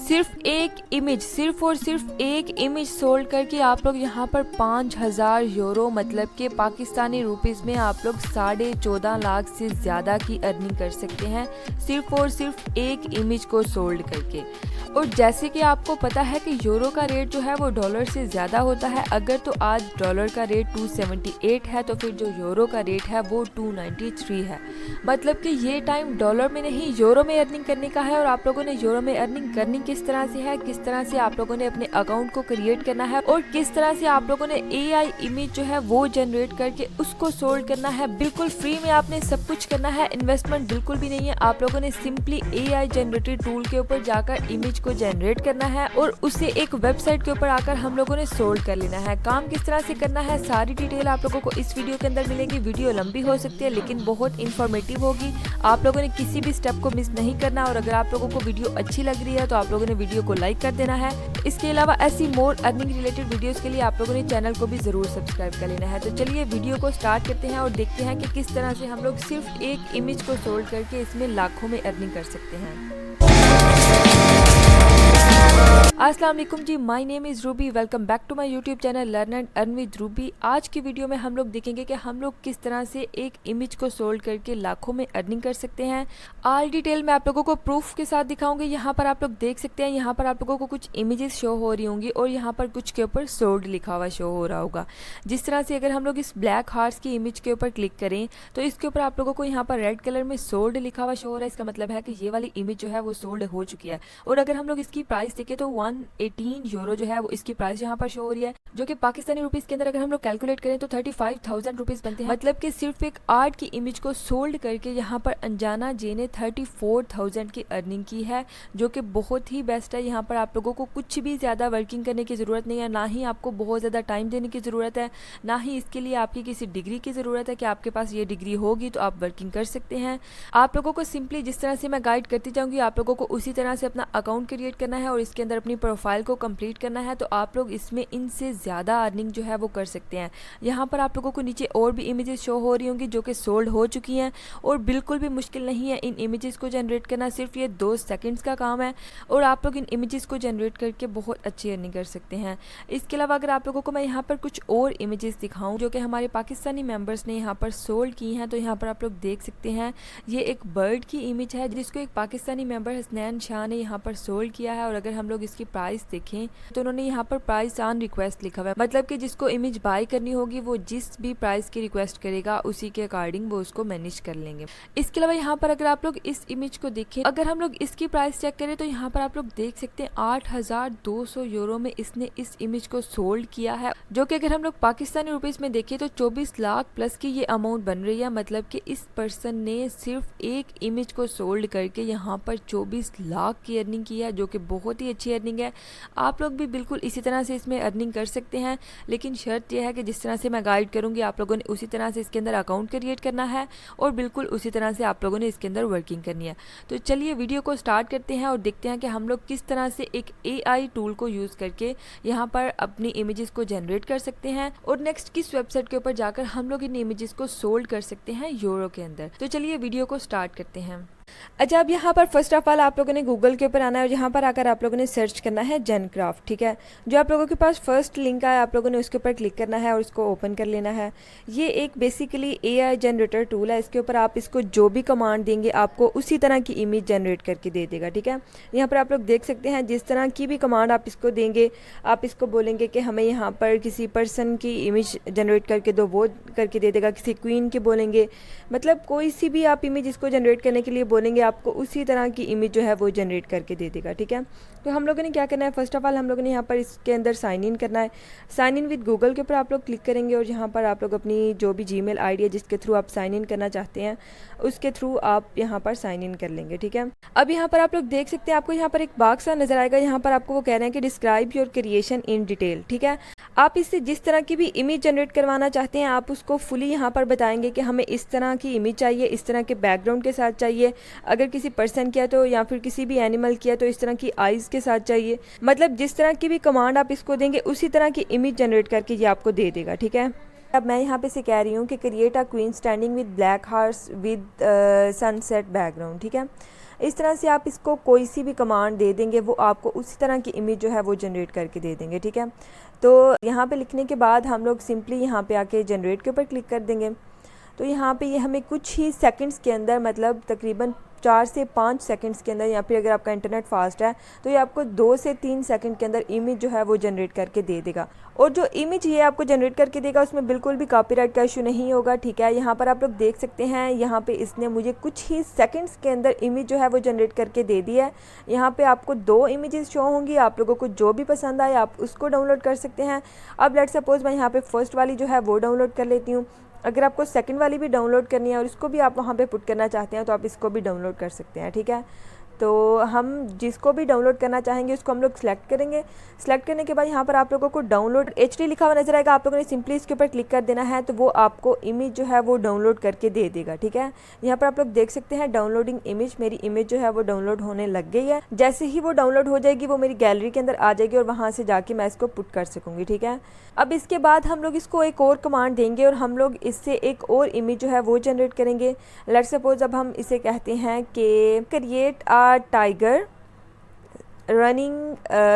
सिर्फ एक इमेज, सिर्फ और सिर्फ एक इमेज सोल्ड करके आप लोग यहाँ पर 5000 यूरो मतलब कि पाकिस्तानी रुपीस में आप लोग 14.5 लाख से ज़्यादा की अर्निंग कर सकते हैं सिर्फ और सिर्फ एक इमेज को सोल्ड करके। और जैसे कि आपको पता है कि यूरो का रेट जो है वो डॉलर से ज़्यादा होता है। अगर तो आज डॉलर का रेट 278 है तो फिर जो यूरो का रेट है वो 293 है। मतलब कि ये टाइम डॉलर में नहीं यूरो में अर्निंग करने का है। और आप लोगों ने यूरो में अर्निंग करनी किस तरह से है, किस तरह से आप लोगों ने अपने अकाउंट को क्रिएट करना है और किस तरह से आप लोगों ने AI इमेज जो है वो जनरेट करके उसको सोल्ड करना है। बिल्कुल फ्री में आपने सब कुछ करना है, इन्वेस्टमेंट बिल्कुल भी नहीं है। आप लोगों ने सिंपली AI जनरेटेड टूल के ऊपर जाकर इमेज को जनरेट करना है और उसे एक वेबसाइट के ऊपर आकर हम लोगों ने सोल्ड कर लेना है। काम किस तरह से करना है सारी डिटेल आप लोगों को इस वीडियो के अंदर मिलेगी। वीडियो लंबी हो सकती है लेकिन बहुत इंफॉर्मेटिव होगी। आप लोगों ने किसी भी स्टेप को मिस नहीं करना। और अगर आप लोगों को वीडियो अच्छी लग रही है तो आप लोगों ने वीडियो को लाइक कर देना है। इसके अलावा ऐसी मोर अर्निंग रिलेटेड वीडियोस के लिए आप लोगों ने चैनल को भी जरूर सब्सक्राइब कर लेना है। तो चलिए वीडियो को स्टार्ट करते हैं और देखते हैं कि किस तरह से हम लोग सिर्फ एक इमेज को सोल्ड करके इसमें लाखों में अर्निंग कर सकते हैं। अस्सलाम वालेकुम जी, my name is Ruby. Welcome back to my YouTube channel learn and earn with Ruby. आज की वीडियो में हम लोग देखेंगे कि हम लोग किस तरह से एक इमेज को सोल्ड करके लाखों में अर्निंग कर सकते हैं। ऑल डिटेल मैं आप लोगों को प्रूफ के साथ दिखाऊंगी। यहाँ पर आप लोग देख सकते हैं, यहाँ पर आप लोगों को कुछ इमेजेस शो हो रही होंगी और यहाँ पर कुछ के ऊपर सोल्ड लिखा हुआ शो हो रहा होगा। जिस तरह से अगर हम लोग इस ब्लैक हार्स की इमेज के ऊपर क्लिक करें तो इसके ऊपर आप लोगों को यहाँ पर रेड कलर में सोल्ड लिखा हुआ शो हो रहा है। इसका मतलब है कि ये वाली इमेज जो है वो सोल्ड हो चुकी है। और अगर हम लोग इसकी प्राइस देखें तो 118 यूरो जो है वो इसकी प्राइस यहाँ पर शो हो रही है, जो कि पाकिस्तानी रुपीस के अंदर अगर हम लोग कैलकुलेट करें तो 35,000 रुपीस बनते हैं। मतलब कि सिर्फ एक आर्ट की इमेज को सोल्ड करके यहाँ पर अंजाना जे ने 34,000 की अर्निंग की है, जो कि बहुत ही बेस्ट है। यहाँ पर आप लोगों को कुछ भी ज़्यादा वर्किंग करने की ज़रूरत नहीं है, ना ही आपको बहुत ज़्यादा टाइम देने की ज़रूरत है, ना ही इसके लिए आपकी किसी डिग्री की ज़रूरत है कि आपके पास ये डिग्री होगी तो आप वर्किंग कर सकते हैं। आप लोगों को सिंपली जिस तरह से मैं गाइड करती जाऊँगी आप लोगों को उसी तरह से अपना अकाउंट क्रिएट करना है और इसके अंदर अपनी प्रोफाइल को कंप्लीट करना है। तो आप लोग इसमें इनसे ज़्यादा अर्निंग जो है वो कर सकते हैं। यहाँ पर आप लोगों को नीचे और भी इमेजेस शो हो रही होंगी जो कि सोल्ड हो चुकी हैं और बिल्कुल भी मुश्किल नहीं है इन इमेजेस को जनरेट करना। सिर्फ ये 2 सेकंड्स का काम है और आप लोग इन इमेजेस को जनरेट करके बहुत अच्छी अर्निंग कर सकते हैं। इसके अलावा अगर आप लोगों को मैं यहाँ पर कुछ और इमेजेस दिखाऊँ जो कि हमारे पाकिस्तानी मेम्बर्स ने यहाँ पर सोल्ड की हैं, तो यहाँ पर आप लोग देख सकते हैं ये एक बर्ड की इमेज है जिसको एक पाकिस्तानी मेम्बर हसनैन शाह ने यहाँ पर सोल्ड किया है। और अगर हम लोग इसकी प्राइस देखें तो उन्होंने यहाँ पर प्राइस ऑन रिक्वेस्ट लिखा हुआ है। मतलब कि जिसको इमेज बाय करनी होगी वो जिस भी प्राइस की रिक्वेस्ट करेगा उसी के अकॉर्डिंग वो उसको मैनेज कर लेंगे। इसके अलावा यहाँ पर अगर आप लोग इस इमेज को देखें, अगर हम लोग इसकी प्राइस चेक करें तो यहाँ पर आप लोग देख सकते हैं 8,200 यूरो में इसने इस इमेज को सोल्ड किया है, जो कि अगर हम लोग पाकिस्तानी रुपीस में देखें तो 24 लाख प्लस की ये अमाउंट बन रही है। मतलब कि इस पर्सन ने सिर्फ एक इमेज को सोल्ड करके यहाँ पर 24 लाख की अर्निंग की है, जो कि बहुत ही अच्छी अर्निंग है। आप लोग भी बिल्कुल इसी तरह से इसमें अर्निंग कर सकते हैं, लेकिन शर्त यह है कि जिस तरह से मैं गाइड करूंगी आप लोगों ने उसी तरह से इसके अंदर अकाउंट क्रिएट करना है और बिल्कुल उसी तरह से आप लोगों ने इसके अंदर वर्किंग करनी है। तो चलिए वीडियो को स्टार्ट करते हैं और देखते हैं कि हम लोग किस तरह से एक AI टूल को यूज़ करके यहाँ पर अपनी इमेजेस को जनरेट कर सकते हैं और नेक्स्ट किस वेबसाइट के ऊपर जाकर हम लोग इन इमेजेस को सोल्ड कर सकते हैं यूरो के अंदर। तो चलिए वीडियो को स्टार्ट करते हैं। अच्छा, अब यहाँ पर फर्स्ट ऑफ ऑल आप लोगों ने गूगल के ऊपर आना है और यहाँ पर आकर आप लोगों ने सर्च करना है जेनक्राफ्ट। ठीक है, जो आप लोगों के पास फर्स्ट लिंक आया आप लोगों ने उसके ऊपर क्लिक करना है और उसको ओपन कर लेना है। ये एक बेसिकली AI जनरेटर टूल है। इसके ऊपर आप इसको जो भी कमांड देंगे आपको उसी तरह की इमेज जनरेट करके दे देगा। ठीक है, यहाँ पर आप लोग देख सकते हैं जिस तरह की भी कमांड आप इसको देंगे, आप इसको बोलेंगे कि हमें यहाँ पर किसी पर्सन की इमेज जनरेट करके दो, वो करके दे देगा। किसी क्वीन की बोलेंगे, मतलब कोई सी भी आप इमेज इसको जनरेट करने के लिए बोलेंगे आपको उसी तरह की इमेज जो है वो जनरेट करके दे देगा। ठीक है, तो हम लोगों ने क्या करना है, फर्स्ट ऑफ ऑल हम लोगों ने यहाँ पर इसके अंदर साइन इन करना है। साइन इन विद गूगल के ऊपर आप लोग क्लिक करेंगे और यहाँ पर आप लोग अपनी जो भी जीमेल आईडी है जिसके थ्रू आप साइन इन करना चाहते हैं उसके थ्रू आप यहाँ पर साइन इन कर लेंगे। ठीक है, अब यहाँ पर आप लोग देख सकते हैं आपको यहाँ पर एक बॉक्स सा नजर आएगा। यहाँ पर आपको वो कह रहे हैं कि describe your creation in detail. ठीक है, आप इससे जिस तरह की भी इमेज जनरेट करवाना चाहते हैं आप उसको फुली यहाँ पर बताएंगे कि हमें इस तरह की इमेज चाहिए, इस तरह के बैकग्राउंड के साथ चाहिए, अगर किसी पर्सन किया तो या फिर किसी भी एनिमल किया तो इस तरह की आइज़ के साथ चाहिए। मतलब जिस तरह की भी कमांड आप इसको देंगे उसी तरह की इमेज जनरेट करके ये आपको दे देगा। ठीक है, अब मैं यहाँ पे से कह रही हूँ कि create a queen standing with black horse with sunset background. ठीक है, इस तरह से आप इसको कोई सी भी कमांड दे देंगे, वो आपको उसी तरह की इमेज जो है वो जनरेट करके दे देंगे। ठीक है, तो यहाँ पे लिखने के बाद हम लोग सिंपली यहाँ पे आके जनरेट के ऊपर क्लिक कर देंगे। तो यहाँ पे ये हमें कुछ ही सेकंड्स के अंदर, मतलब तकरीबन 4 से 5 सेकंड्स के अंदर, या फिर अगर आपका इंटरनेट फास्ट है तो ये आपको 2 से 3 सेकंड के अंदर इमेज जो है वो जनरेट करके दे देगा। और जो इमेज ये आपको जनरेट करके देगा उसमें बिल्कुल भी कॉपीराइट का इशू नहीं होगा। ठीक है, यहाँ पर आप लोग देख सकते हैं, यहाँ पे इसने मुझे कुछ ही सेकंड्स के अंदर इमेज जो है वो जनरेट करके दे दी है। यहाँ पे आपको 2 इमेजेस शो होंगी, आप लोगों को जो भी पसंद आए आप उसको डाउनलोड कर सकते हैं। अब लेट्स सपोज मैं यहाँ पे फर्स्ट वाली जो है वो डाउनलोड कर लेती हूँ। अगर आपको सेकंड वाली भी डाउनलोड करनी है और इसको भी आप वहाँ पे पुट करना चाहते हैं तो आप इसको भी डाउनलोड कर सकते हैं। ठीक है, तो हम जिसको भी डाउनलोड करना चाहेंगे उसको हम लोग सेलेक्ट करेंगे। सेलेक्ट करने के बाद यहाँ पर आप लोगों को डाउनलोड HD लिखा हुआ नजर आएगा, आप लोगों ने सिंपली इसके ऊपर क्लिक कर देना है तो वो आपको इमेज जो है वो डाउनलोड करके दे देगा। ठीक है, यहाँ पर आप लोग देख सकते हैं डाउनलोडिंग इमेज, मेरी इमेज जो है वो डाउनलोड होने लग गई है। जैसे ही वो डाउनलोड हो जाएगी वो मेरी गैलरी के अंदर आ जाएगी और वहाँ से जाके मैं इसको पुट कर सकूँगी। ठीक है, अब इसके बाद हम लोग इसको एक और कमांड देंगे और हम लोग इससे एक और इमेज जो है वो जनरेट करेंगे। लेट्स सपोज अब हम इसे कहते हैं कि create a tiger running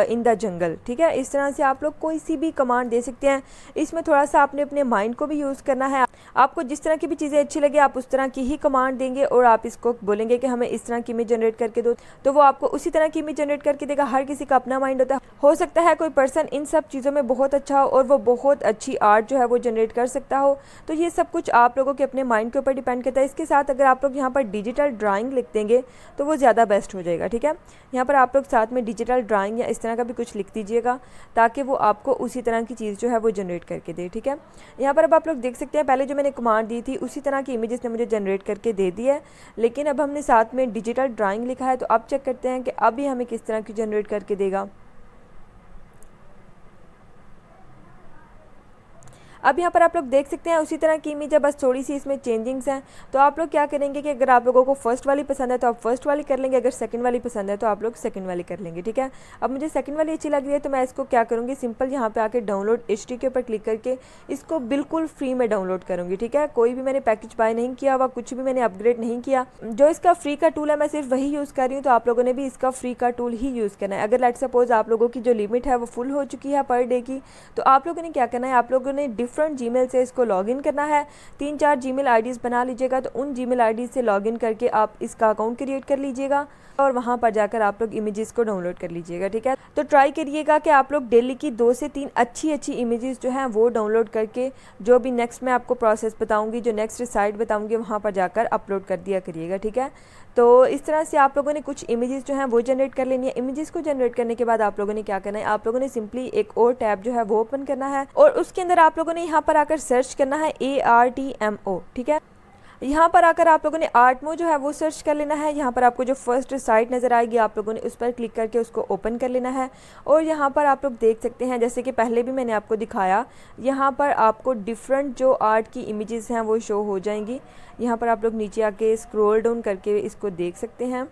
in the jungle. ठीक है, इस तरह से आप लोग कोई सी भी कमांड दे सकते हैं। इसमें थोड़ा सा आपने अपने माइंड को भी यूज़ करना है। आपको जिस तरह की भी चीज़ें अच्छी लगे आप उस तरह की ही कमांड देंगे और आप इसको बोलेंगे कि हमें इस तरह की इमेज जनरेट करके दो, तो वो आपको उसी तरह की इमेज जनरेट करके देगा। हर किसी का अपना माइंड होता है, हो सकता है कोई पर्सन इन सब चीज़ों में बहुत अच्छा हो और वो बहुत अच्छी आर्ट जो है वो जनरेट कर सकता हो। तो ये सब कुछ आप लोगों के अपने माइंड के ऊपर डिपेंड करता है। इसके साथ अगर आप लोग यहाँ पर डिजिटल ड्राइंग लिख देंगे तो वो ज़्यादा बेस्ट हो जाएगा। ठीक है, यहाँ पर आप लोग साथ में डिजिटल ड्राइंग या इस तरह का भी कुछ लिख दीजिएगा ताकि वो आपको उसी तरह की चीज़ जो है वो जनरेट करके दे। ठीक है, यहाँ पर अब आप लोग देख सकते हैं पहले जो मैंने कमांड दी थी उसी तरह की इमेजेस ने मुझे जनरेट करके दे दी है, लेकिन अब हमने साथ में डिजिटल ड्राइंग लिखा है। तो अब चेक करते हैं कि अभी हमें किस तरह की जनरेट करके देगा। अब यहाँ पर आप लोग देख सकते हैं उसी तरह की इमेज है, बस थोड़ी सी इसमें चेंजिंग्स हैं। तो आप लोग क्या करेंगे कि अगर आप लोगों को फर्स्ट वाली पसंद है तो आप फर्स्ट वाली कर लेंगे, अगर सेकंड वाली पसंद है तो आप लोग सेकंड वाली कर लेंगे। ठीक है, अब मुझे सेकंड वाली अच्छी लग रही है तो मैं इसको क्या करूँगी, सिंपल यहाँ पे आके डाउनलोड HD के ऊपर क्लिक करके इसको बिल्कुल फ्री में डाउनलोड करूँगी। ठीक है, कोई भी मैंने पैकेज बाय नहीं किया हुआ, कुछ भी मैंने अपग्रेड नहीं किया। जो इसका फ्री का टूल है मैं सिर्फ वही यूज़ कर रही हूँ, तो आप लोगों ने भी इसका फ्री का टूल ही यूज़ करना है। अगर लेट्स सपोज आप लोगों की जो लिमिट है वो फुल हो चुकी है पर डे की, तो आप लोगों ने क्या करना है, आप लोगों ने डिफरेंट जीमेल से को लॉगिन करना है। 3-4 जीमेल आईडीज़ बना लीजिएगा, तो उन जीमेल आईडी से लॉगिन करके आप इसका अकाउंट क्रिएट कर लीजिएगा और वहाँ पर जाकर आप लोग इमेजेस को डाउनलोड कर लीजिएगा। ठीक है, तो ट्राई करिएगा कि आप लोग डेली की 2 से 3 अच्छी इमेजेस जो हैं वो डाउनलोड करके जो भी नेक्स्ट मैं आपको प्रोसेस बताऊंगी, जो नेक्स्ट साइट बताऊंगी, वहाँ पर जाकर अपलोड कर दिया करिएगा। ठीक है, तो इस तरह से आप लोगों ने कुछ इमेजेस जो हैं वो जनरेट कर लेनी है। इमेजेस को जनरेट करने के बाद आप लोगों ने क्या करना है, आप लोगों ने सिंपली एक और टैब जो है वो ओपन करना है और उसके अंदर आप लोगों ने यहाँ पर आकर सर्च करना है ARTMO। ठीक है, यहाँ पर आकर आप लोगों ने आर्टमो जो है वो सर्च कर लेना है। यहाँ पर आपको जो फर्स्ट साइट नज़र आएगी आप लोगों ने उस पर क्लिक करके उसको ओपन कर लेना है और यहाँ पर आप लोग देख सकते हैं जैसे कि पहले भी मैंने आपको दिखाया, यहाँ पर आपको डिफरेंट जो आर्ट की इमेजेस हैं वो शो हो जाएंगी। यहाँ पर आप लोग नीचे आके स्क्रॉल डाउन करके इसको देख सकते हैं।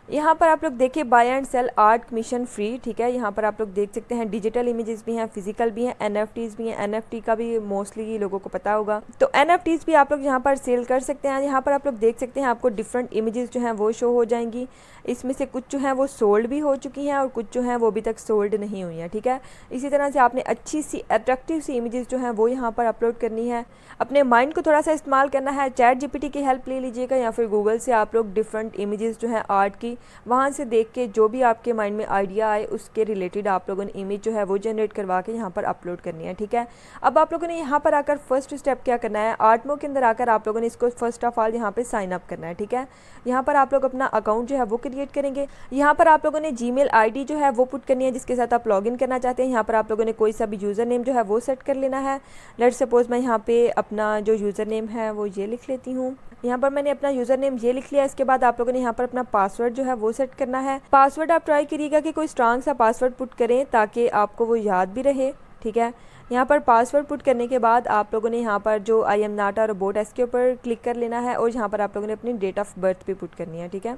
यहाँ पर आप लोग देखिए buy and sell art commission free. ठीक है, यहाँ पर आप लोग देख सकते हैं डिजिटल इमेजेस भी हैं, फिजिकल भी हैं, NFTs भी हैं। NFT का भी मोस्टली लोगों को पता होगा, तो NFTs भी आप लोग यहाँ पर सेल कर सकते हैं। यहाँ पर आप लोग देख सकते हैं आपको डिफरेंट इमेजेस जो हैं वो शो हो जाएंगी। इसमें से कुछ जो हैं वो सोल्ड भी हो चुकी हैं और कुछ जो हैं वो अभी तक सोल्ड नहीं हुई हैं। ठीक है, इसी तरह से आपने अच्छी सी अट्रैक्टिव सी इमेजेस जो हैं वो यहाँ पर अपलोड करनी है। अपने माइंड को थोड़ा सा इस्तेमाल करना है, ChatGPT की हेल्प ले लीजिएगा या फिर गूगल से आप लोग डिफरेंट इमेजेस जो हैं आर्ट की वहाँ से देख के जो भी आपके माइंड में आइडिया आए उसके रिलेटेड आप लोगों ने इमेज जो है वो जनरेट करवा के यहाँ पर अपलोड करनी है। ठीक है, अब आप लोगों ने यहाँ पर आकर फर्स्ट स्टेप क्या करना है, आर्टमो के अंदर आकर आप लोगों ने इसको फर्स्ट ऑफ ऑल यहाँ पे साइन अप करना है। ठीक है, यहाँ पर आप लोग अपना अकाउंट जो है वो क्रिएट करेंगे। यहाँ पर आप लोगों ने जीमेल ID जो है वो पुट करनी है जिसके साथ आप लॉगिन करना चाहते हैं। यहाँ पर आप लोगों ने कोई सा भी यूज़र नेम जो है वो सेट कर लेना है। लेट्स सपोज मैं यहाँ पे अपना जो यूज़र नेम है वो ये लिख लेती हूँ। यहाँ पर मैंने अपना यूज़र नेम ये लिख लिया। इसके बाद आप लोगों ने यहाँ पर अपना पासवर्ड जो है वो सेट करना है। पासवर्ड आप ट्राई करिएगा कि कोई स्ट्रांग सा पासवर्ड पुट करें ताकि आपको वो याद भी रहे। ठीक है, यहाँ पर पासवर्ड पुट करने के बाद आप लोगों ने यहाँ पर जो I am not a robot इसके ऊपर क्लिक कर लेना है और यहाँ पर आप लोगों ने अपनी डेट ऑफ बर्थ भी पुट करनी है। ठीक है,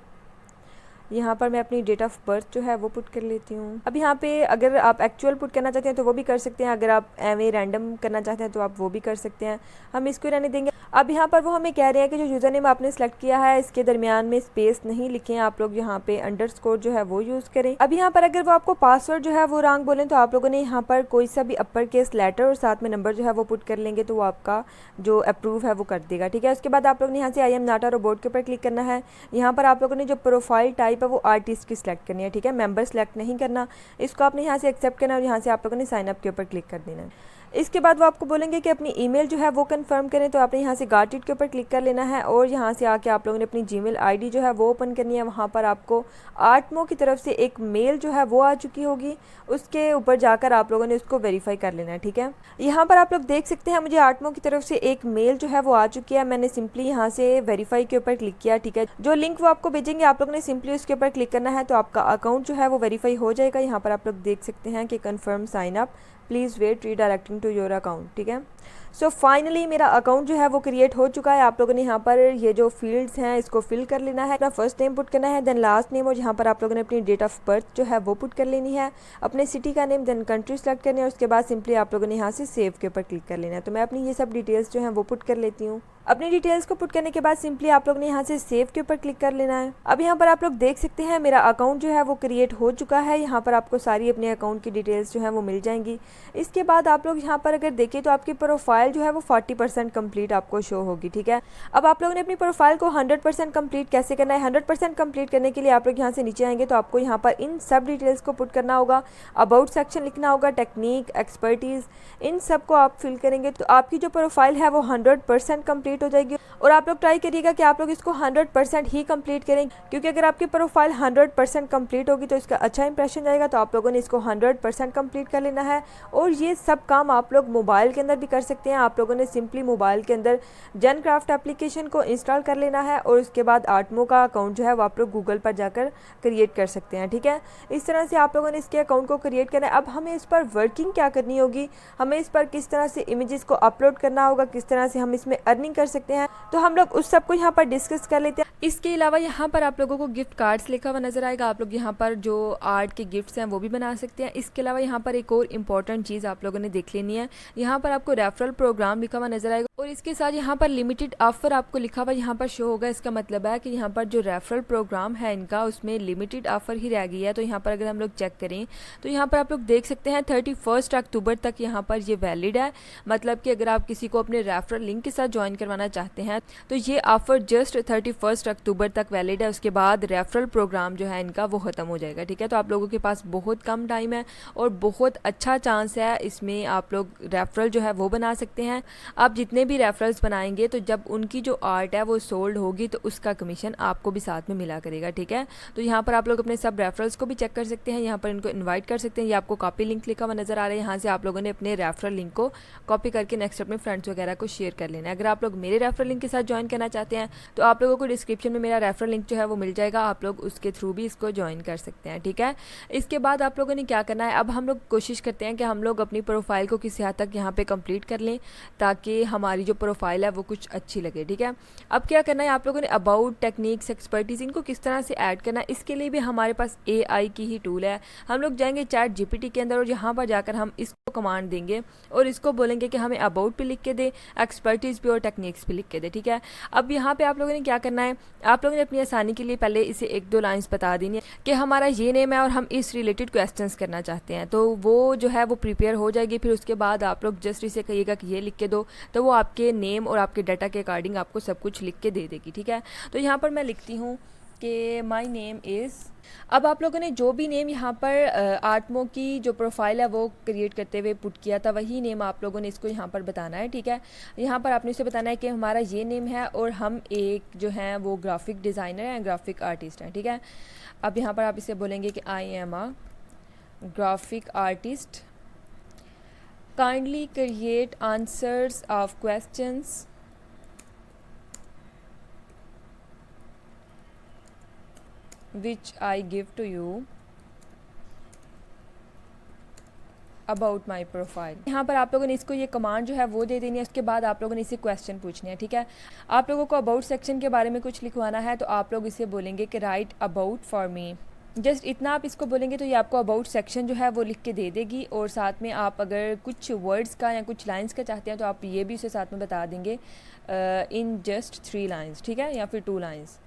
यहाँ पर मैं अपनी डेट ऑफ बर्थ जो है वो पुट कर लेती हूँ। अब यहाँ पे अगर आप एक्चुअल पुट करना चाहते हैं तो वो भी कर सकते हैं, अगर आप एवे रैंडम करना चाहते हैं तो आप वो भी कर सकते हैं, हम इसको रहने देंगे। अब यहाँ पर वो हमें कह रहे हैं कि जो यूज़र नेम आपने सेलेक्ट किया है इसके दरमियान में स्पेस नहीं लिखें, आप लोग यहाँ पे अंडरस्कोर जो है वो यूज़ करें। अब यहाँ पर अगर वो आपको पासवर्ड जो है वो रॉन्ग बोलें तो आप लोगों ने यहाँ पर कोई सा भी अपर केस लेटर और साथ में नंबर जो है वो पुट कर लेंगे तो वो आपका जो अप्रूव है वो कर देगा, ठीक है। उसके बाद आप लोग ने यहाँ से I am not a robot के ऊपर क्लिक करना है। यहाँ पर आप लोगों ने जो प्रोफाइल टाइप है वो आर्टिस्ट की सिलेक्ट करनी है, ठीक है, मेंबर सेलेक्ट नहीं करना। इसको आपने यहाँ से एक्सेप्ट करना और यहाँ से आप लोगों ने साइन अप के ऊपर क्लिक कर देना है। इसके बाद वो आपको बोलेंगे कि अपनी ईमेल जो है वो कंफर्म करें, तो आपने यहाँ से गॉट इट के ऊपर क्लिक कर लेना है और यहाँ से आके आप लोगों ने अपनी जीमेल आईडी जो है वो ओपन करनी है। वहाँ पर आपको आर्टमो की तरफ से एक मेल जो है वो आ चुकी होगी, उसके ऊपर जाकर आप लोगों ने उसको वेरीफाई कर लेना है, ठीक है। यहाँ पर आप लोग देख सकते हैं मुझे आर्टमो की तरफ से एक मेल जो है वो आ चुकी है, मैंने सिंपली यहाँ से वेरीफाई के ऊपर क्लिक किया, ठीक है। जो लिंक वो आपको भेजेंगे आप लोगों ने सिंपली उसके ऊपर क्लिक करना है तो आपका अकाउंट जो है वो वेरीफाई हो जाएगा। यहाँ पर आप लोग देख सकते हैं कि confirm sign up, please wait redirecting to your account, ठीक है। सो फाइनली मेरा अकाउंट जो है वो क्रिएट हो चुका है। आप लोगों ने यहाँ पर ये जो फील्ड्स हैं इसको फिल कर लेना है, अपना फर्स्ट नेम पुट करना है, देन लास्ट नेम, और यहाँ पर आप लोगों ने अपनी डेट ऑफ बर्थ जो है वो पुट कर लेनी है, अपने सिटी का नेम, देन कंट्री सेलेक्ट करनी है। उसके बाद सिंपली आप लोगों ने यहाँ से सेव के ऊपर क्लिक कर लेना है। तो मैं अपनी ये सब डिटेल्स जो हैं वो पुट कर लेती हूँ। अपनी डिटेल्स को पुट करने के बाद सिंपली आप लोग ने यहाँ से सेव के ऊपर क्लिक कर लेना है। अब यहाँ पर आप लोग देख सकते हैं मेरा अकाउंट जो है वो क्रिएट हो चुका है। यहाँ पर आपको सारी अपने अकाउंट की डिटेल्स जो है वो मिल जाएंगी। इसके बाद आप लोग यहाँ पर अगर देखें तो आपकी प्रोफाइल जो है वो 40% कंप्लीट आपको शो होगी, ठीक है। अब आप लोगों ने अपनी प्रोफाइल को 100% कंप्लीट कैसे करना है, 100% कंप्लीट करने के लिए आप लोग यहाँ से नीचे आएंगे तो आपको यहाँ पर इन सब डिटेल्स को पुट करना होगा, अबाउट सेक्शन लिखना होगा, टेक्निक, एक्सपर्टीज़, इन सब को आप फिल करेंगे तो आपकी जो प्रोफाइल है वो 100% कंप्लीट हो जाएगी। और आप लोग ट्राई करिएगा कि आप लोग इसको 100% ही कंप्लीट करें, क्योंकि अगर आपकी प्रोफाइल 100% कंप्लीट होगी तो इसका अच्छा इंप्रेशन जाएगा। तो आप लोगों ने इसको 100% कंप्लीट कर लेना है। और ये सब काम आप लोग मोबाइल के अंदर भी कर सकते हैं। आप लोगों ने सिंपली मोबाइल के अंदर जेनक्राफ्ट एप्लीकेशन को इंस्टॉल कर लेना है और उसके बाद आर्टमो का अकाउंट जो है वो आप लोग गूगल पर जाकर क्रिएट कर सकते हैं, ठीक है। इस तरह से आप लोगों ने इसके अकाउंट को क्रिएट करना है। अब हमें इस पर वर्किंग क्या करनी होगी, हमें इस पर किस तरह से इमेजेस को अपलोड करना होगा, किस तरह से हम इसमें अर्निंग कर सकते हैं, तो हम लोग उस सब को यहाँ पर डिस्कस कर लेते हैं। इसके अलावा यहाँ पर आप लोगों को गिफ्ट कार्ड्स लिखा हुआ नजर आएगा, आप लोग यहाँ पर जो आर्ट के गिफ्ट्स हैं वो भी बना सकते हैं। इसके अलावा यहाँ पर एक और इम्पॉर्टेंट चीज़ आप लोगों ने देख लेनी है, यहाँ पर आपको रेफरल प्रोग्राम लिखा हुआ नजर आएगा और इसके साथ यहाँ पर लिमिटेड ऑफर आपको लिखा हुआ यहाँ पर शो होगा। इसका मतलब है कि यहाँ पर जो रेफरल प्रोग्राम है इनका उसमें लिमिटेड ऑफर ही रह गई है। तो यहाँ पर अगर हम लोग चेक करें तो यहाँ पर आप लोग देख सकते हैं 31 अक्टूबर तक यहाँ पर ये वैलिड है। मतलब कि अगर आप किसी को अपने रेफरल लिंक के साथ ज्वाइन करवाना चाहते हैं तो ये ऑफर जस्ट 31 अक्टूबर तक वैलिड है। उसके बाद रेफरल प्रोग्राम जो है इनका वो ख़त्म हो जाएगा, ठीक है। तो आप लोगों के पास बहुत कम टाइम है और बहुत अच्छा चांस है, इसमें आप लोग रेफरल जो है वो बना सकते हैं। आप जितने भी रेफरल्स बनाएंगे तो जब उनकी जो आर्ट है वो सोल्ड होगी तो उसका कमीशन आपको भी साथ में मिला करेगा, ठीक है। तो यहाँ पर आप लोग अपने सब रेफरल्स को भी चेक कर सकते हैं, यहाँ पर इनको इन्वाइट कर सकते हैं। ये आपको कॉपी लिंक लिखा हुआ नजर आ रहा है, यहाँ से आप लोगों ने अपने रेफरल लिंक को कॉपी करके नेक्स्ट अपने फ्रेंड्स वगैरह को शेयर कर लेना है। अगर आप लोग मेरे रेफरल लिंक के साथ ज्वाइन करना चाहते हैं तो आप लोगों को डिस्क्रिप्शन में मेरा रेफरल लिंक जो है वो मिल जाएगा, आप लोग उसके थ्रू भी इसको ज्वाइन कर सकते हैं, ठीक है। इसके बाद आप लोगों ने क्या करना है, अब हम लोग कोशिश करते हैं कि हम लोग अपनी प्रोफाइल को किसी हद तक यहाँ पे कंप्लीट कर लें ताकि हमारी जो प्रोफाइल है वो कुछ अच्छी लगे, ठीक है। अब क्या करना है, आप लोगों ने अबाउट, टेक्निक्स, एक्सपर्टीज इनको किस तरह से ऐड करना है, इसके लिए भी हमारे पास AI की ही टूल है। हम लोग जाएंगे चैट GPT के अंदर और यहाँ पर जाकर हम इसको कमांड देंगे और इसको बोलेंगे कि हमें अबाउट भी लिख के दे, एक्सपर्टीज भी और टेक्निक्स भी लिख के दे, ठीक है। अब यहाँ पे आप लोगों ने क्या करना है, आप लोगों ने अपनी आसानी के लिए पहले इसे 1-2 लाइंस बता देनी है कि हमारा ये नेम है और हम इस रिलेटेड क्वेश्चंस करना चाहते हैं, तो वो जो है वो प्रिपेयर हो जाएगी। फिर उसके बाद आप लोग जस्ट इसे कहिएगा कि ये लिख के दो, तो वो आपके नेम और आपके डाटा के अकॉर्डिंग आपको सब कुछ लिख के दे देगी, ठीक है। तो यहाँ पर मैं लिखती हूँ कि माई नेम इज़, अब आप लोगों ने जो भी नेम यहाँ पर आर्टमो की जो प्रोफाइल है वो क्रिएट करते हुए पुट किया था वही नेम आप लोगों ने इसको यहाँ पर बताना है, ठीक है। यहाँ पर आपने इसे बताना है कि हमारा ये नेम है और हम एक जो है वो ग्राफिक डिज़ाइनर हैं, ग्राफिक आर्टिस्ट हैं, ठीक है। अब यहाँ पर आप इसे बोलेंगे कि I am a graphic artist, kindly create answers of questions which I give to you about my profile. यहाँ पर आप लोगों ने इसको ये कमांड जो है वो दे देनी है। उसके बाद आप लोगों ने इसे क्वेश्चन पूछने हैं, ठीक है। आप लोगों को अबाउट सेक्शन के बारे में कुछ लिखवाना है, तो आप लोग इसे बोलेंगे कि right about for me. Just इतना आप इसको बोलेंगे तो ये आपको अबाउट सेक्शन जो है वो लिख के दे देगी। और साथ में आप अगर कुछ वर्ड्स का या कुछ लाइंस का चाहते हैं तो आप ये भी उसे साथ में बता देंगे इन जस्ट 3 लाइन्स, ठीक है, या फिर 2 लाइन्स।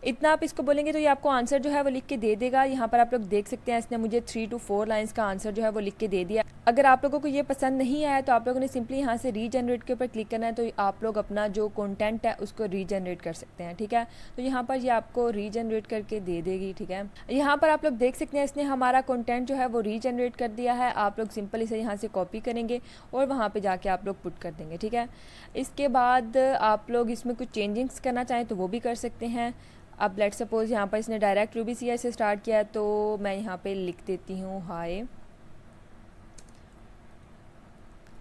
इतना आप इसको बोलेंगे तो ये आपको आंसर जो है वो लिख के दे देगा। यहाँ पर आप लोग देख सकते हैं इसने मुझे 3 to 4 लाइन्स का आंसर जो है वो लिख के दे दिया। अगर आप लोगों को ये पसंद नहीं आया तो आप लोगों ने सिंपली यहाँ से रीजनरेट के ऊपर क्लिक करना है, तो आप लोग अपना जो कंटेंट है उसको रीजनरेट कर सकते हैं, ठीक है। तो यहाँ पर ये आपको रीजनरेट करके दे देगी, ठीक है। यहाँ पर आप लोग देख सकते हैं इसने हमारा कंटेंट जो है वो रीजनरेट कर दिया है। आप लोग सिंपल इसे यहाँ से कॉपी करेंगे और वहाँ पर जाके आप लोग पुट कर देंगे, ठीक है। इसके बाद आप लोग इसमें कुछ चेंजिंग्स करना चाहें तो वो भी कर सकते हैं। अब लेट्स सपोज़ यहाँ पर इसने डायरेक्ट रूबी सीएस से स्टार्ट किया, तो मैं यहाँ पे लिख देती हूँ हाय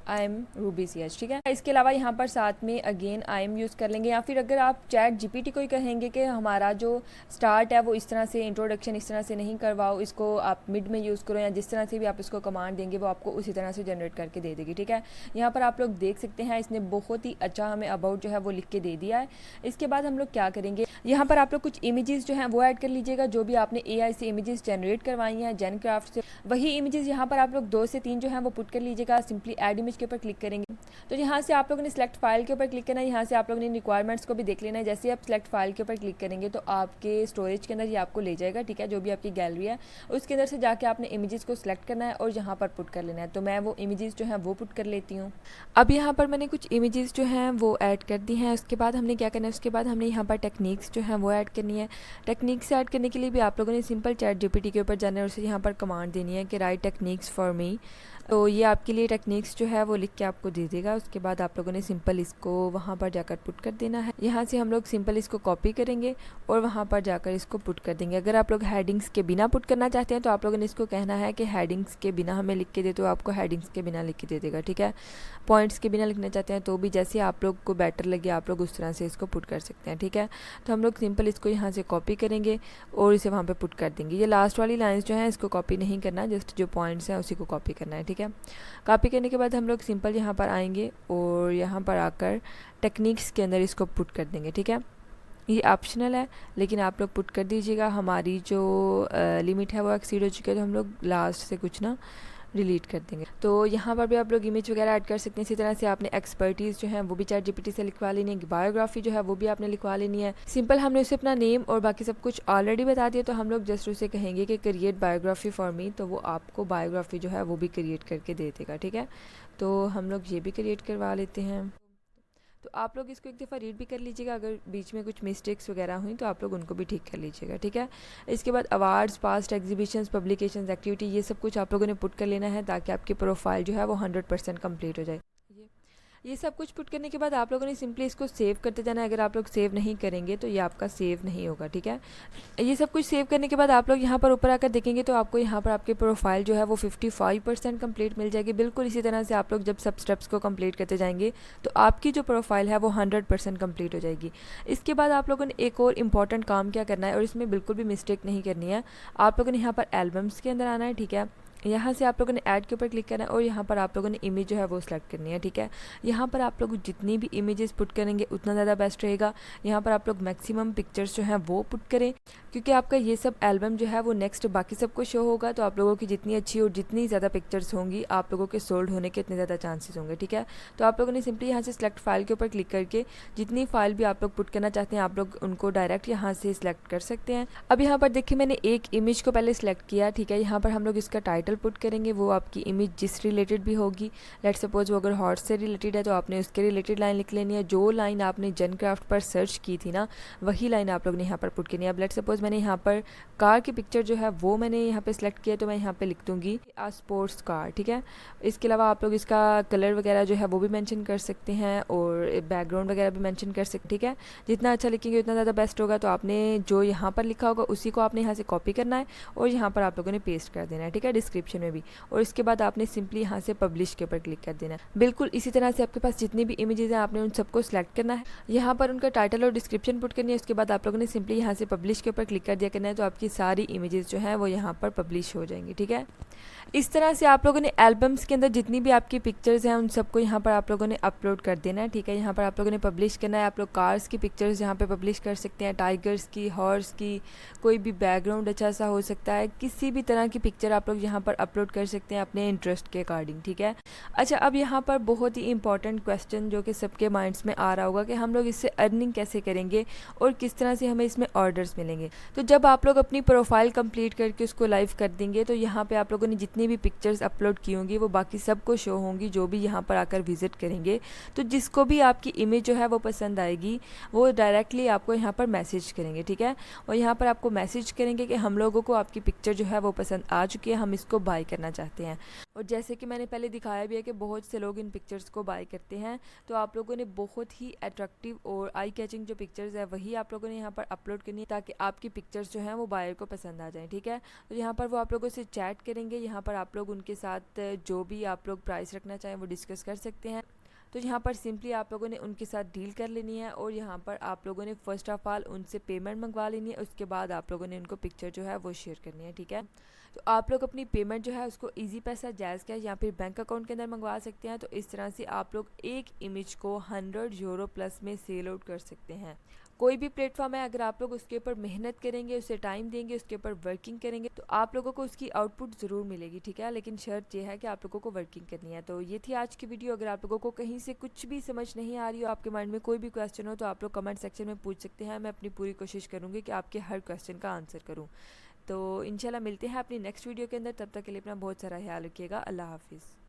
आई एम रूबी सीएच, ठीक है। इसके अलावा यहाँ पर साथ में अगेन आई एम यूज़ कर लेंगे, या फिर अगर आप चैट जीपीटी को ही कहेंगे कि हमारा जो स्टार्ट है वो इस तरह से, इंट्रोडक्शन इस तरह से नहीं करवाओ, इसको आप मिड में यूज़ करो, या जिस तरह से भी आप इसको कमांड देंगे वो आपको उसी तरह से जनरेट करके दे देगी, ठीक है। यहाँ पर आप लोग देख सकते हैं इसने बहुत ही अच्छा हमें अबाउट जो है वो लिख के दे दिया है। इसके बाद हम लोग क्या करेंगे, यहाँ पर आप लोग कुछ इमेजेस जो हैं वो ऐड कर लीजिएगा, जो भी आपने एआई से इमेजेस जनरेट करवाई हैं जेनक्राफ्ट से, वही इमेजेस यहाँ पर आप लोग 2 से 3 जो हैं वो पुट कर लीजिएगा। सिंपली ऐड इमेज के ऊपर क्लिक करेंगे तो यहाँ से आप लोगों ने सिलेक्ट फाइल के ऊपर क्लिक करना है। यहाँ से आप लोगों ने रिक्वायरमेंट्स को भी देख लेना है। जैसे ही आप सिलेक्ट फाइल के ऊपर क्लिक करेंगे तो आपके स्टोरेज के अंदर ये आपको ले जाएगा, ठीक है, जो भी आपकी गैलरी है उसके अंदर से जाके आपने इमेजेस को सिलेक्ट करना है और यहाँ पर पुट कर लेना है। तो मैं वो इमेजेस जो हैं वो पुट कर लेती हूँ। अब यहाँ पर मैंने कुछ इमेजेस जो हैं वो ऐड कर दी हैं। उसके बाद हमने क्या करना है, उसके बाद हमने यहाँ पर टेक्निक्स जो हैं वो ऐड करनी है। टेक्निक्स ऐड करने के लिए भी आप लोगों ने सिंपल चैट जीपीटी के ऊपर जाना है और उसे यहाँ पर कमांड देनी है कि राइट टेक्निक्स फॉर मी। तो ये आपके लिए टेक्निक्स जो है वो लिख के आपको दे देगा। उसके बाद आप लोगों ने सिंपल इसको वहाँ पर जाकर पुट कर देना है। यहाँ से हम लोग सिंपल इसको कॉपी करेंगे और वहाँ पर जाकर इसको पुट कर देंगे। अगर आप लोग हेडिंग्स के बिना पुट करना चाहते हैं तो आप लोगों ने इसको कहना है कि हेडिंग्स के बिना हमें लिख के दे, तो आपको हेडिंग्स के बिना लिख के दे देगा, ठीक है। पॉइंट्स के बिना लिखना चाहते हैं तो भी जैसे आप लोग को बेटर लगे आप लोग उस तरह से इसको पुट कर सकते हैं, ठीक है। तो हम लोग सिंपल इसको यहाँ से कॉपी करेंगे और इसे वहाँ पर पुट कर देंगे। ये लास्ट वाली लाइन्स जो हैं इसको कॉपी नहीं करना, जस्ट जो पॉइंट्स हैं उसी को कॉपी करना है, ठीक है। कॉपी करने के बाद हम लोग सिंपल यहाँ पर आएंगे और यहाँ पर आकर टेक्निक्स के अंदर इसको पुट कर देंगे, ठीक है। ये ऑप्शनल है लेकिन आप लोग पुट कर दीजिएगा। हमारी जो लिमिट है वो एक्सीड हो चुकी है तो हम लोग लास्ट से कुछ ना डिलीट कर देंगे। तो यहाँ पर भी आप लोग इमेज वगैरह ऐड कर सकते हैं। इसी तरह से आपने एक्सपर्टीज़ जो है वो भी चैट जीपीटी से लिखवा लेनी है। बायोग्राफी जो है वो भी आपने लिखवा लेनी है। सिंपल हमने उसे अपना नेम और बाकी सब कुछ ऑलरेडी बता दिया, तो हम लोग जस्ट उसे कहेंगे कि क्रिएट बायोग्राफी फॉर मी, तो वो आपको बायोग्राफी जो है वो भी क्रिएट करके दे देगा, ठीक है। तो हम लोग ये भी क्रिएट करवा लेते हैं। तो आप लोग इसको एक दफ़ा रीड भी कर लीजिएगा, अगर बीच में कुछ मिस्टेक्स वगैरह हुई तो आप लोग उनको भी ठीक कर लीजिएगा, ठीक है। इसके बाद awards, past exhibitions, publications, activity, ये सब कुछ आप लोगों ने पुट कर लेना है ताकि आपकी प्रोफाइल जो है वो 100% कंप्लीट हो जाए। ये सब कुछ पुट करने के बाद आप लोगों ने सिंपली इसको सेव करते जाना है। अगर आप लोग सेव नहीं करेंगे तो ये आपका सेव नहीं होगा, ठीक है। ये सब कुछ सेव करने के बाद आप लोग यहाँ पर ऊपर आकर देखेंगे तो आपको यहाँ पर आपकी प्रोफाइल जो है वो 55% कंप्लीट मिल जाएगी। बिल्कुल इसी तरह से आप लोग जब सब स्टेप्स को कंप्लीट करते जाएंगे तो आपकी जो प्रोफाइल है वो 100% कंप्लीट हो जाएगी। इसके बाद आप लोगों ने एक और इम्पॉर्टेंट काम क्या करना है, और इसमें बिल्कुल भी मिस्टेक नहीं करनी है। आप लोगों ने यहाँ पर एल्बम्स के अंदर आना है, ठीक है। यहाँ से आप लोगों ने ऐड के ऊपर क्लिक करना है और यहाँ पर आप लोगों ने इमेज जो है वो सिलेक्ट करनी है, ठीक है। यहाँ पर आप लोग जितनी भी इमेजेस पुट करेंगे उतना ज़्यादा बेस्ट रहेगा। यहाँ पर आप लोग मैक्सिमम पिक्चर्स जो हैं वो पुट करें, क्योंकि आपका ये सब एल्बम जो है वो नेक्स्ट बाकी सबको शो होगा। तो आप लोगों की जितनी अच्छी और जितनी ज़्यादा पिक्चर्स होंगी आप लोगों के सोल्ड होने के इतने ज़्यादा चांसेस होंगे, ठीक है। तो आप लोगों ने सिंपली यहाँ से सिलेक्ट फाइल के ऊपर क्लिक करके जितनी फाइल भी आप लोग पुट करना चाहते हैं आप लोग उनको डायरेक्ट यहाँ से सिलेक्ट कर सकते हैं। अब यहाँ पर देखिए मैंने एक इमेज को पहले सिलेक्ट किया, ठीक है। यहाँ पर हम लोग इसका टाइटल पुट करेंगे, वो आपकी इमेज जिस रिलेटेड भी होगी। लेट्स सपोज वो अगर हॉर्स से रिलेटेड है तो आपने उसके रिलेटेड लाइन लिख लेनी है। जो लाइन आपने जेनक्राफ्ट पर सर्च की थी ना वही लाइन आप लोग ने यहाँ पर पुट करनी है। अब लेट्स सपोज मैंने यहाँ पर कार की पिक्चर जो है वो मैंने यहाँ पे सिलेक्ट किया, तो मैं यहाँ पे लिख दूँगी आ स्पोर्ट्स कार, ठीक है। इसके अलावा आप लोग इसका कलर वगैरह जो है वो भी मेंशन कर सकते हैं और बैकग्राउंड वगैरह भी मेंशन कर सकते, ठीक है। जितना अच्छा लिखेंगे उतना ज़्यादा बेस्ट होगा। तो आपने जो यहाँ पर लिखा होगा उसी को आपने यहाँ से कॉपी करना है और यहाँ पर आप लोगों ने पेस्ट कर देना है, ठीक है, डिस्क्रिप्शन डिस्क्रिप्शन में भी, और इसके बाद आपने सिंपली यहाँ से पब्लिश के ऊपर क्लिक कर देना है। बिल्कुल इसी तरह से आपके पास जितनी भी इमेजेस हैं आपने उन सबको सिलेक्ट करना है, यहाँ पर उनका टाइटल और डिस्क्रिप्शन पुट करनी है। उसके बाद आप लोगों ने सिंपली यहाँ से पब्लिश के ऊपर क्लिक कर दिया करना है, तो आपकी सारी इमेजेस जो हैं वो यहाँ पर पब्लिश हो जाएंगी। ठीक है, इस तरह से आप लोगों ने एल्बम्स के अंदर जितनी भी आपकी पिक्चर्स हैं उन सबको यहाँ पर आप लोगों ने अपलोड कर देना है। ठीक है, यहाँ पर आप लोगों ने पब्लिश करना है। आप लोग कार्स की पिक्चर्स यहाँ पे पब्लिश कर सकते हैं, टाइगर्स की, हॉर्स की, कोई भी बैकग्राउंड अच्छा सा हो सकता है, किसी भी तरह की पिक्चर आप लोग यहाँ पर अपलोड कर सकते हैं अपने इंटरेस्ट के अकॉर्डिंग। ठीक है, अच्छा अब यहाँ पर बहुत ही इंपॉर्टेंट क्वेश्चन जो कि सबके माइंड्स में आ रहा होगा कि हम लोग इससे अर्निंग कैसे करेंगे और किस तरह से हमें इसमें ऑर्डर्स मिलेंगे। तो जब आप लोग अपनी प्रोफाइल कंप्लीट करके उसको लाइव कर देंगे तो यहाँ पे आप लोगों ने जितनी भी पिक्चर्स अपलोड की होंगी वो बाकी सबको शो होंगी, जो भी यहाँ पर आकर विजिट करेंगे। तो जिसको भी आपकी इमेज जो है वो पसंद आएगी वो डायरेक्टली आपको यहाँ पर मैसेज करेंगे। ठीक है, और यहाँ पर आपको मैसेज करेंगे कि हम लोगों को आपकी पिक्चर जो है वो पसंद आ चुकी है, हम इसको बाय करना चाहते हैं। और जैसे कि मैंने पहले दिखाया भी है कि बहुत से लोग इन पिक्चर्स को बाय करते हैं, तो आप लोगों ने बहुत ही अट्रैक्टिव और आई कैचिंग जो पिक्चर्स है वही आप लोगों ने यहाँ पर अपलोड करनी है ताकि आपकी पिक्चर्स जो हैं वो बायर को पसंद आ जाएं। ठीक है, तो यहाँ पर वो आप लोगों से चैट करेंगे, यहाँ पर आप लोग उनके साथ जो भी आप लोग प्राइस रखना चाहें वो डिस्कस कर सकते हैं। तो यहाँ पर सिंपली आप लोगों ने उनके साथ डील कर लेनी है और यहाँ पर आप लोगों ने फर्स्ट ऑफ ऑल उनसे पेमेंट मंगवा लेनी है। उसके बाद आप लोगों ने उनको पिक्चर जो है वो शेयर करनी है। ठीक है, तो आप लोग अपनी पेमेंट जो है उसको इजी पैसा, जायज़ कैश या फिर बैंक अकाउंट के अंदर मंगवा सकते हैं। तो इस तरह से आप लोग एक इमेज को 100 यूरो प्लस में सेल आउट कर सकते हैं। कोई भी प्लेटफॉर्म है, अगर आप लोग उसके ऊपर मेहनत करेंगे, उसे टाइम देंगे, उसके ऊपर वर्किंग करेंगे तो आप लोगों को उसकी आउटपुट ज़रूर मिलेगी। ठीक है, लेकिन शर्त यह है कि आप लोगों को वर्किंग करनी है। तो ये थी आज की वीडियो। अगर आप लोगों को कहीं से कुछ भी समझ नहीं आ रही हो, आपके माइंड में कोई भी क्वेश्चन हो, तो आप लोग कमेंट सेक्शन में पूछ सकते हैं। मैं अपनी पूरी कोशिश करूँगी कि आपके हर क्वेश्चन का आंसर करूँ। तो इंशाल्लाह मिलते हैं अपनी नेक्स्ट वीडियो के अंदर। तब तक के लिए अपना बहुत सारा ख्याल रखिएगा। अल्लाह हाफिज़।